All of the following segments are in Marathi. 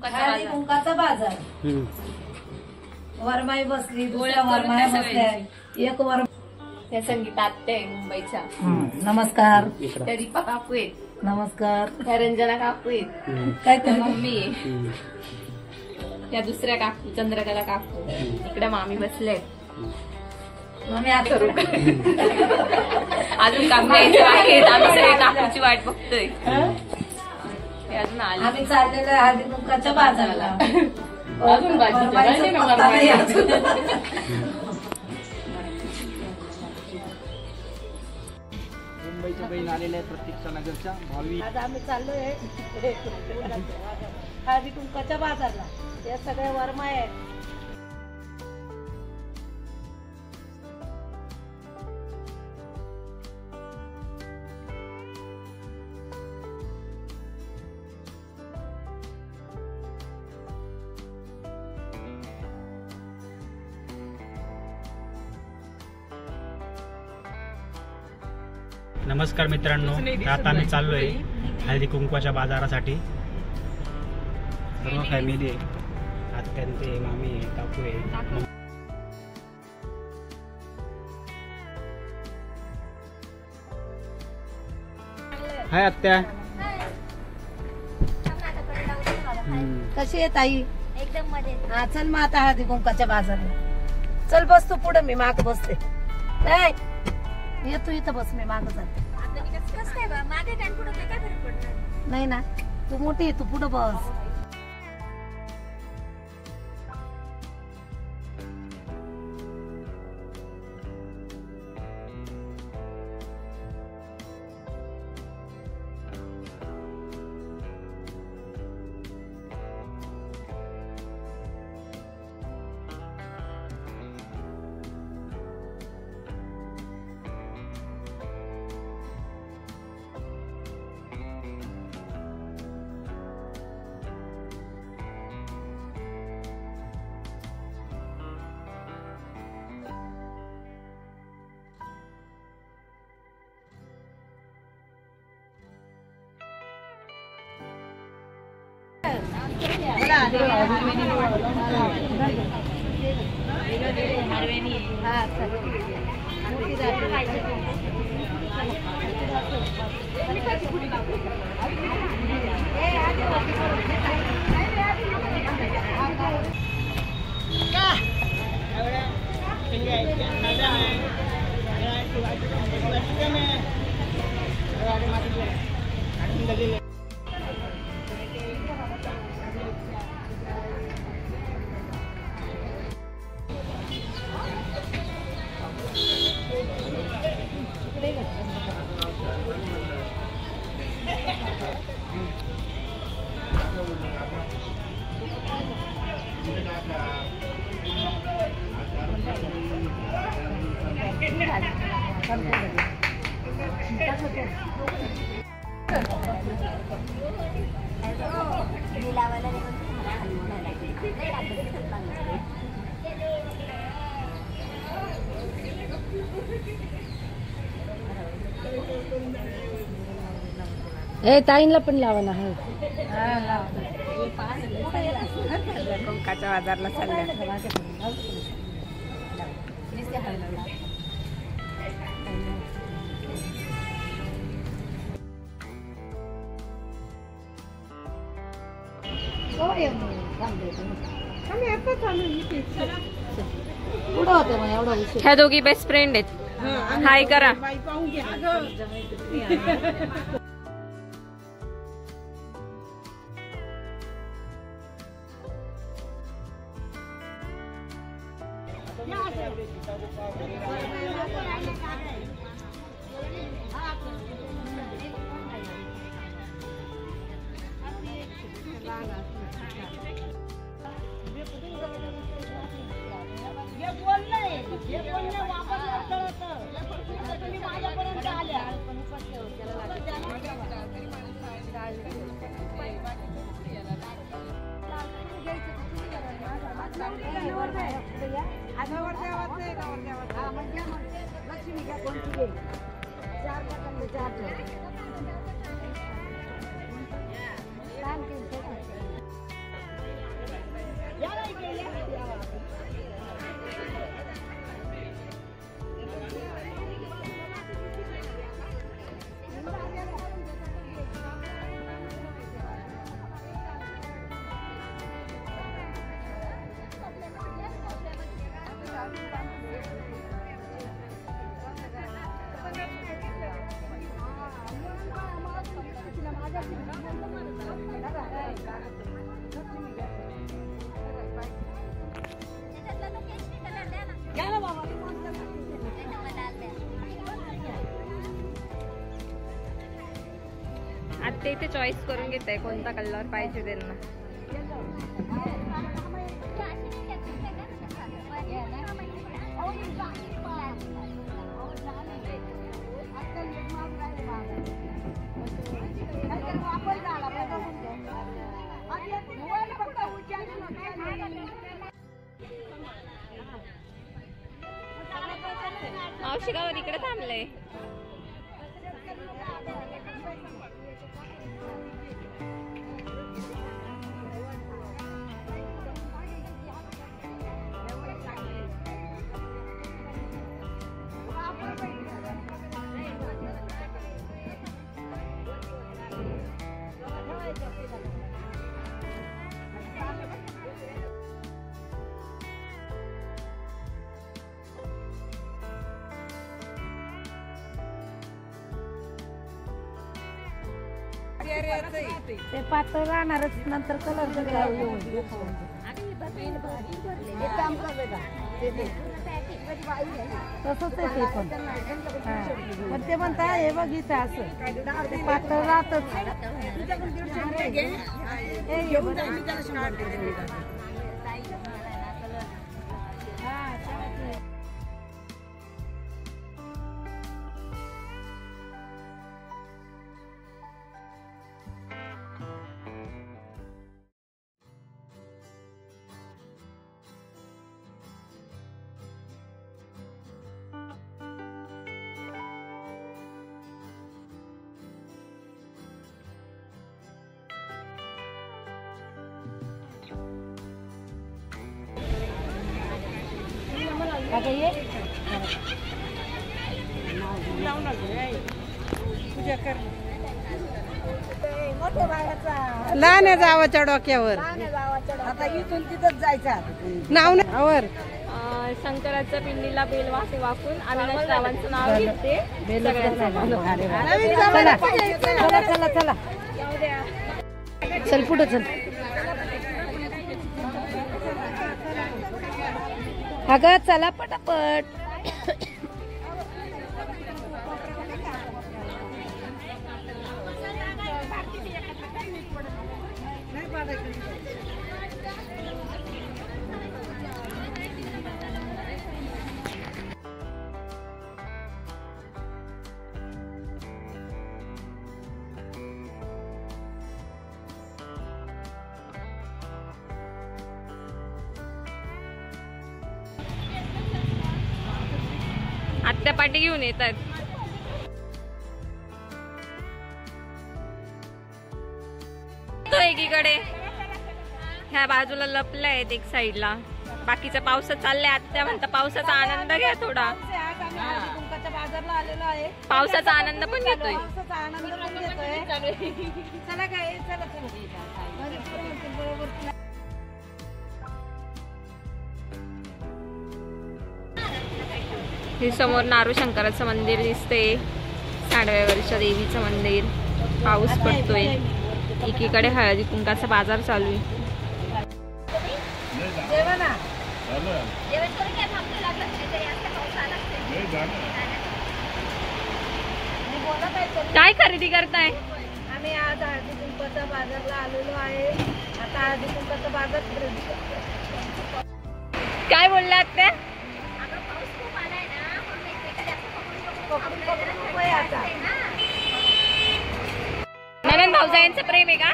हळदी कुंकाचा बाजार. वरमाई बसली, दुसऱ्या वरमाया बसल्या, एक वर त्या संगीता आत्या आहे मुंबईच्या. नमस्कार. त्या दीपा काकू आहेत. नमस्कार. त्या रंजना काकू आहेत. काय त्या मम्मी आहे. त्या दुसऱ्या काकू चंद्रकला काकू. इकडे मामी बसले. मम्मी आता करू अजून काम द्यायचं आहे. आम्ही सगळे काकूची वाट बघतोय. अजून आले. आम्ही चाललेलो आहे हळदी कुंकाच्या बाजाराला. अजून मुंबईच्या बहीण आलेल्या आहेत प्रत्येक नगरच्या भावी. आज आम्ही चाललोय हळदी कुंकाच्या बाजारला. या सगळ्या वरमाय आहेत. नमस्कार मित्रांनो, आता आम्ही चाललोय हळदी कुंकवाच्या बाजारासाठी. सर्व फॅमिली आहे. आत्यांते, मामी आहे, काकू आहे. हाय आत्या. कशी आहे ताई? एकदम मजेत. हा चल मग आता हळदी कुंकाच्या बाजारला. चल बस तू पुढे, मी माग बसते. नाही ये तू इथं बस, मी माग जाते. नाही ना, तू मोठी आहे, तू पुढे बस. ए ताईंला पण लावा ना. कुंकाच्या बाजारला चालल्या. ह्या दोघी बेस्ट फ्रेंड आहेत. हाय करा. इथे चॉईस करून घेत आहे कोणता कलर पाहिजे त्यांना. मावशी गावात इकडे थांबलंय. ते पातळ राहणारच नंतर कलर तसंच आहे ते पण. पण ते म्हणता हे बघ इथं असं ते पातळ राहतच. लहान जावाच्या डोक्यावर आता इथून तिथंच जायचं नाव नावर शंकराच्या पिंडीला बेल वासे वाकून आम्ही श्रावांचं नाव घेते. चला चला चला चल पुढे चल. अगं चला पटापट. आत्या पाटी घेऊन येतात. तो एकीकडे ह्या बाजूला लपल्या आहेत एक साईडला. बाकीच्या पावसात चाललंय. आत्या म्हणता पावसाचा आनंद घ्या थोडा. बाजारला आलेलो आहे. पावसाचा आनंद पण घेतोय. पावसाचा आनंद पण घेतोय. चला काय चला चला. हे समोर नारू शंकराचं मंदिर दिसते. साडव्यावरच्या देवीचं मंदिर. पाऊस पडतोय. एकीकडे हळदी कुंकाचा बाजार चालू आहे. काय खरेदी करताय? आम्ही आज हळदी कुंकाच्या बाजारला आलेलो आहे. आता हळदी कुंकाचा बाजार खरेदी करतो. काय बोललात त्या? ननंद भाऊजाईंचं प्रेम आहे का?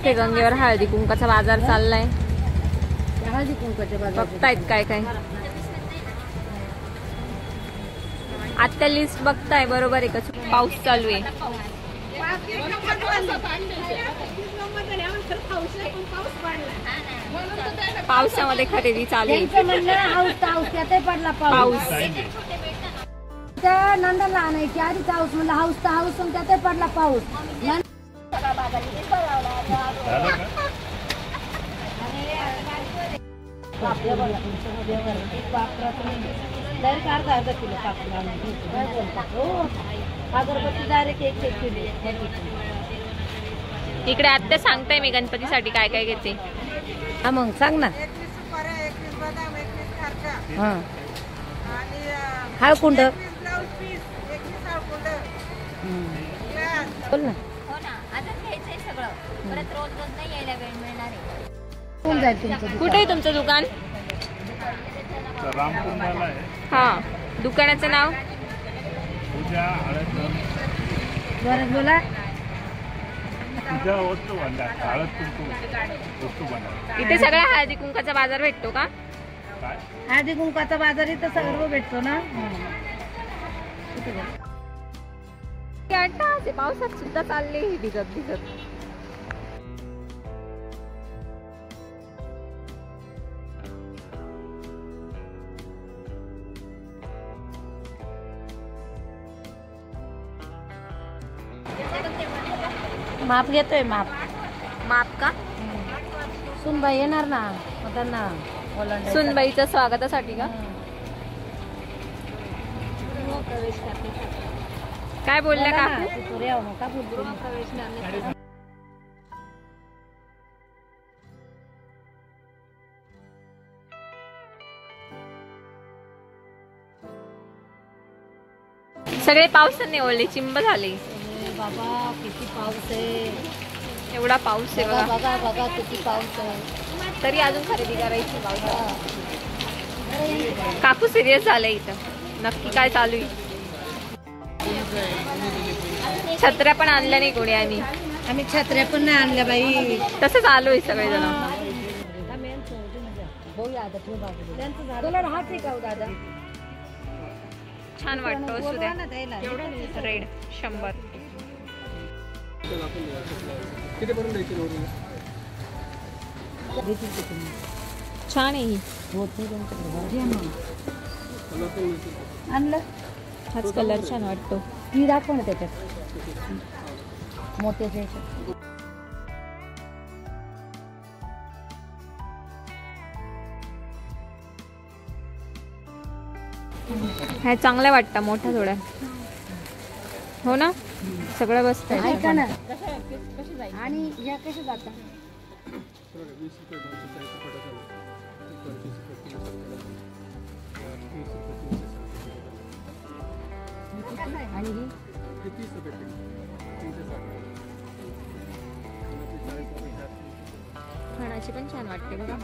ते गंगेवर हळदी कुंकाचा बाजार चाललाय. हळदी कुंकाच्या बाजार बघतायत काय काय आता लिस्ट बघताय बरोबर आहे का? पाऊस चालू आहे. पावसामध्ये खरेदी चालू आहे. त्यांचं म्हणणं हाऊस त्यातही पडला पाऊस त्या नंदाला आणायची आधीच हाऊस म्हणलं हाऊस पण त्यातही पडला पाऊस. डायरेक्ट अर्धा किलो अगरबत्ती डायरेक्ट 1 किलो. इकडे आत्या सांगताय मी गणपतीसाठी काय काय घेते. हा मग सांग ना. हळकुंड बोल ना. कोण जाईल तुमचं? कुठे आहे तुमचं दुकान? हा दुकानाचं नाव बरं बोला. इथे सगळा हळदी कुंकाचा बाजार भेटतो का? हळदी कुंकाचा बाजार इथं सर्व भेटतो ना. पावसात सुद्धा चालले भिजत भिजत. माप घेतोय माप का? सुनबाई येणार ना मग त्यांना ओलांडायचं. सुनबाईच्या स्वागतासाठी का? काय बोलल्या का? सगळे पावसाने ओले चिंब झाले. बाबा किती पाऊस आहे. एवढा पाऊस आहे बघा. बघा बघा किती पाऊस आहे. तरी अजून खरेदी करायची पावसात. काकू सिरियस झालंय इथं. नक्की काय चालू आहे? छत्र्या पण आणल्या नाही कोणी. आम्ही छत्र्या पण नाही आणल्या बाई. तसंच आलोय सगळेजण. दादा छान वाटतो असू द्या. रेड 100. छान आहे ही. आणलं हाच कलर छान वाटतो. ही दाखव ना त्याच्यात मोत्याच्या ह्याच्यात. ह्या चांगल्या वाटतं मोठ्या थोड्या. हो ना सगळं बसत. ऐका ना. आणि ह्या कशा जातात? आणि खाण्याची पण छान वाटते बघा.